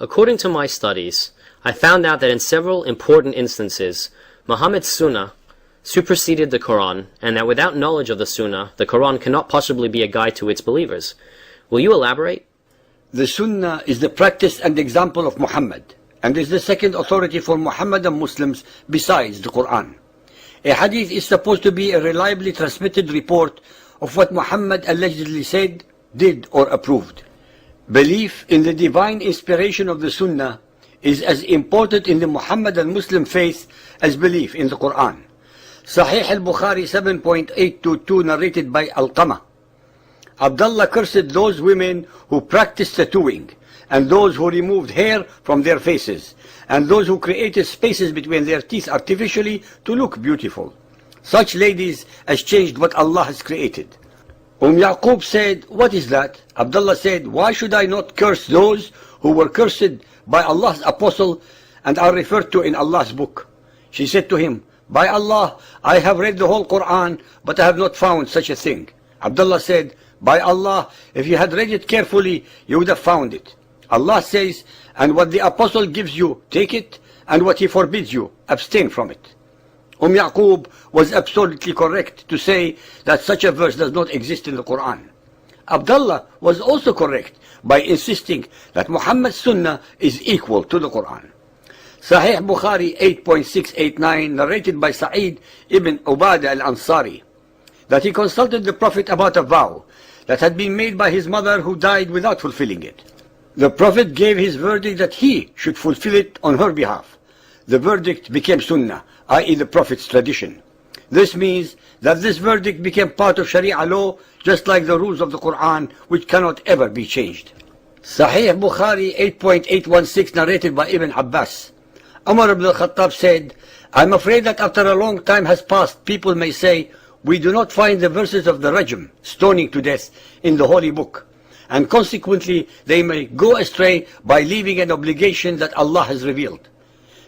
According to my studies, I found out that in several important instances, Muhammad's Sunnah superseded the Quran, and that without knowledge of the Sunnah, the Quran cannot possibly be a guide to its believers. Will you elaborate? The Sunnah is the practice and example of Muhammad, and is the second authority for Muhammadan Muslims besides the Quran. A hadith is supposed to be a reliably transmitted report of what Muhammad allegedly said, did, or approved. Belief in the divine inspiration of the Sunnah is as important in the Muhammadan Muslim faith as belief in the Quran. Sahih al-Bukhari 7.822 narrated by Alqamah. Abdullah cursed those women who practiced tattooing, and those who removed hair from their faces, and those who created spaces between their teeth artificially to look beautiful. Such ladies has changed what Allah has created. Yaqub said, "What is that?" Abdullah said, "Why should I not curse those who were cursed by Allah's apostle and are referred to in Allah's book?" She said to him, "By Allah, I have read the whole Quran, but I have not found such a thing." Abdullah said, "By Allah, if you had read it carefully, you would have found it. Allah says, and what the apostle gives you, take it, and what he forbids you, abstain from it." Yaqub was absolutely correct to say that such a verse does not exist in the Quran. Abdullah was also correct by insisting that Muhammad's Sunnah is equal to the Quran. Sahih Bukhari 8.689 narrated by Sa'id ibn Ubadah al-Ansari that he consulted the Prophet about a vow that had been made by his mother who died without fulfilling it. The Prophet gave his verdict that he should fulfill it on her behalf. The verdict became Sunnah, i.e. the Prophet's tradition. This means that this verdict became part of Sharia law, just like the rules of the Quran, which cannot ever be changed. Sahih Bukhari 8.816 narrated by Ibn Abbas. Umar ibn al-Khattab said, "I'm afraid that after a long time has passed, people may say, we do not find the verses of the rajm, stoning to death, in the holy book, and consequently they may go astray by leaving an obligation that Allah has revealed.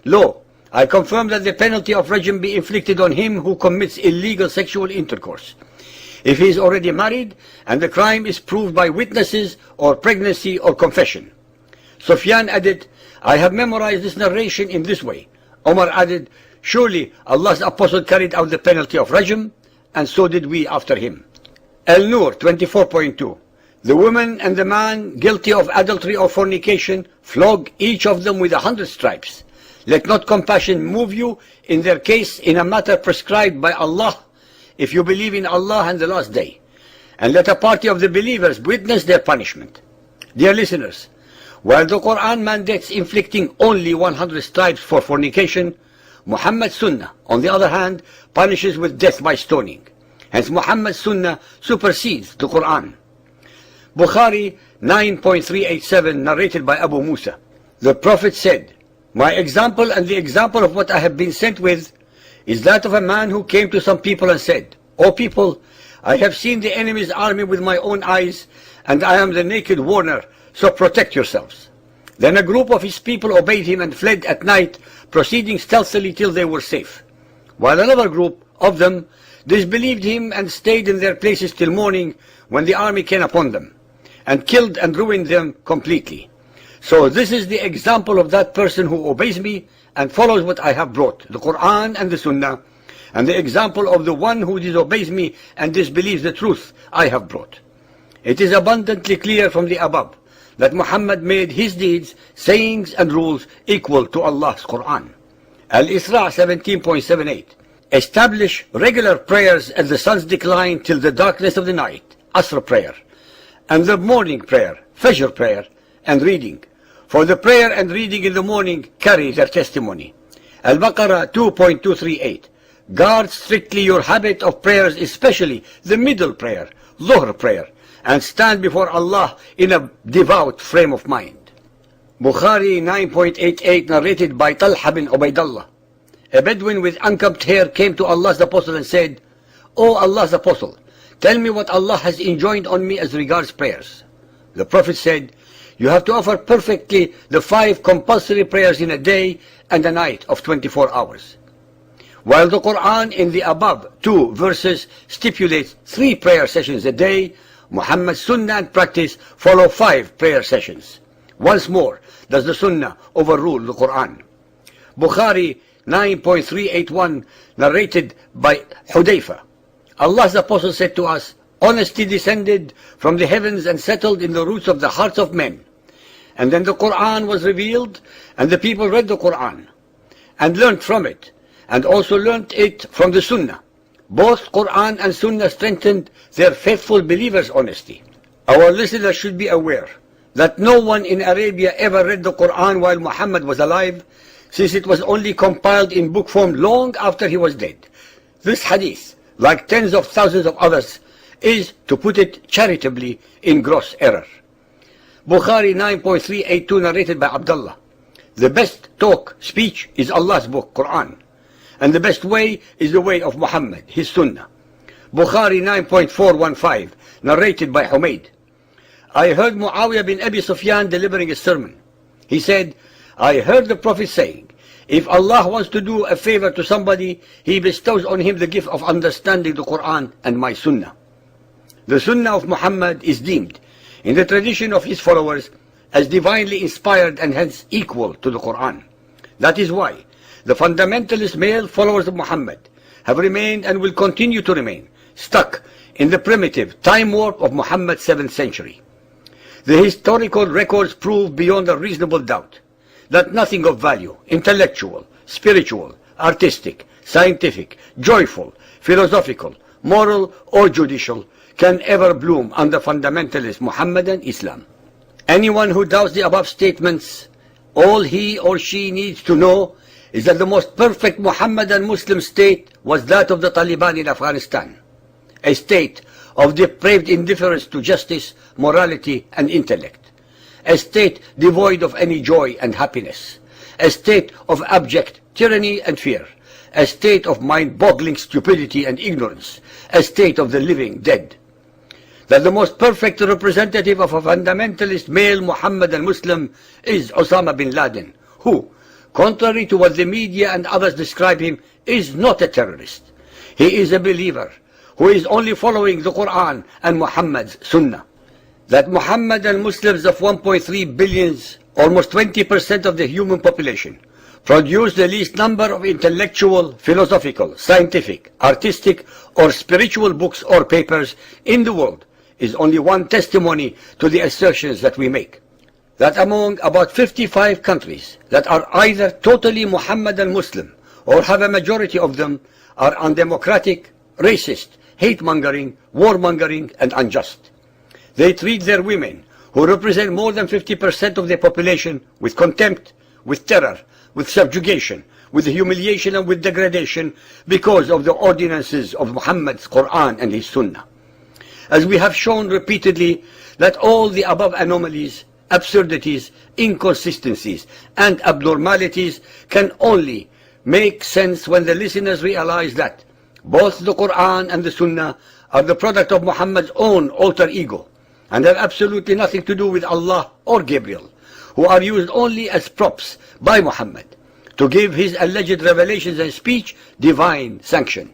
Lo, I confirm that the penalty of rajm be inflicted on him who commits illegal sexual intercourse, if he is already married and the crime is proved by witnesses or pregnancy or confession." Sufyan added, "I have memorized this narration in this way." Omar added, "Surely Allah's apostle carried out the penalty of rajm, and so did we after him." Al-Nur 24.2. The woman and the man guilty of adultery or fornication, flog each of them with 100 stripes. Let not compassion move you in their case in a matter prescribed by Allah, if you believe in Allah and the last day. And let a party of the believers witness their punishment. Dear listeners, while the Quran mandates inflicting only 100 stripes for fornication, Muhammad's Sunnah, on the other hand, punishes with death by stoning. Hence Muhammad's Sunnah supersedes the Quran. Bukhari 9.387 narrated by Abu Musa. The Prophet said, "My example and the example of what I have been sent with is that of a man who came to some people and said, 'O people, I have seen the enemy's army with my own eyes, and I am the naked warner, so protect yourselves.' Then a group of his people obeyed him and fled at night, proceeding stealthily till they were safe, while another group of them disbelieved him and stayed in their places till morning, when the army came upon them, and killed and ruined them completely. So this is the example of that person who obeys me and follows what I have brought, the Quran and the Sunnah, and the example of the one who disobeys me and disbelieves the truth I have brought." It is abundantly clear from the above that Muhammad made his deeds, sayings and rules equal to Allah's Quran. Al-Isra 17.78. Establish regular prayers at the sun's decline till the darkness of the night, Asr prayer, and the morning prayer, Fajr prayer, and reading. For the prayer and reading in the morning carry their testimony. Al-Baqarah 2.238. Guard strictly your habit of prayers, especially the middle prayer, Dhuhr prayer, and stand before Allah in a devout frame of mind. Bukhari 9.88 narrated by Talha bin Ubaidullah. A Bedouin with unkempt hair came to Allah's Apostle and said, "O Allah's Apostle, tell me what Allah has enjoined on me as regards prayers." The Prophet said, "You have to offer perfectly the 5 compulsory prayers in a day and a night of 24 hours. While the Quran in the above 2 verses stipulates 3 prayer sessions a day, Muhammad's Sunnah and practice follow 5 prayer sessions. Once more, does the Sunnah overrule the Quran? Bukhari 9.381, narrated by Hudayfa. Allah's Apostle said to us, "Honesty descended from the heavens and settled in the roots of the hearts of men. And then the Quran was revealed, and the people read the Quran and learned from it, and also learned it from the Sunnah. Both Quran and Sunnah strengthened their faithful believers' honesty." Our listeners should be aware that no one in Arabia ever read the Quran while Muhammad was alive, since it was only compiled in book form long after he was dead. This hadith, like tens of thousands of others, is, to put it charitably, in gross error. Bukhari 9.382, narrated by Abdullah. The best speech is Allah's book, Quran. And the best way is the way of Muhammad, his Sunnah. Bukhari 9.415, narrated by Humayd. I heard Muawiyah bin Abi Sufyan delivering a sermon. He said, I heard the Prophet saying, if Allah wants to do a favor to somebody, He bestows on him the gift of understanding the Quran and my Sunnah. The Sunnah of Muhammad is deemed, in the tradition of his followers, as divinely inspired and hence equal to the Quran. That is why the fundamentalist male followers of Muhammad have remained and will continue to remain stuck in the primitive time warp of Muhammad's 7th century. The historical records prove beyond a reasonable doubt that nothing of value, intellectual, spiritual, artistic, scientific, joyful, philosophical, moral, or judicial can ever bloom under fundamentalist Muhammadan Islam. Anyone who doubts the above statements, all he or she needs to know is that the most perfect Muhammadan Muslim state was that of the Taliban in Afghanistan, a state of depraved indifference to justice, morality, and intellect, a state devoid of any joy and happiness, a state of abject tyranny and fear, a state of mind-boggling stupidity and ignorance, a state of the living dead. That the most perfect representative of a fundamentalist male Muhammadan Muslim is Osama bin Laden, who, contrary to what the media and others describe him, is not a terrorist. He is a believer who is only following the Quran and Muhammad's Sunnah. That Muhammadan Muslims of 1.3 billion, almost 20% of the human population, produce the least number of intellectual, philosophical, scientific, artistic, or spiritual books or papers in the world is only one testimony to the assertions that we make. That among about 55 countries that are either totally Muhammadan Muslim or have a majority of them are undemocratic, racist, hate-mongering, warmongering, and unjust. They treat their women, who represent more than 50% of their population, with contempt, with terror, with subjugation, with humiliation, and with degradation because of the ordinances of Muhammad's Quran and his Sunnah. As we have shown repeatedly, that all the above anomalies, absurdities, inconsistencies, and abnormalities can only make sense when the listeners realize that both the Quran and the Sunnah are the product of Muhammad's own alter ego and have absolutely nothing to do with Allah or Gabriel, who are used only as props by Muhammad to give his alleged revelations and speech divine sanction.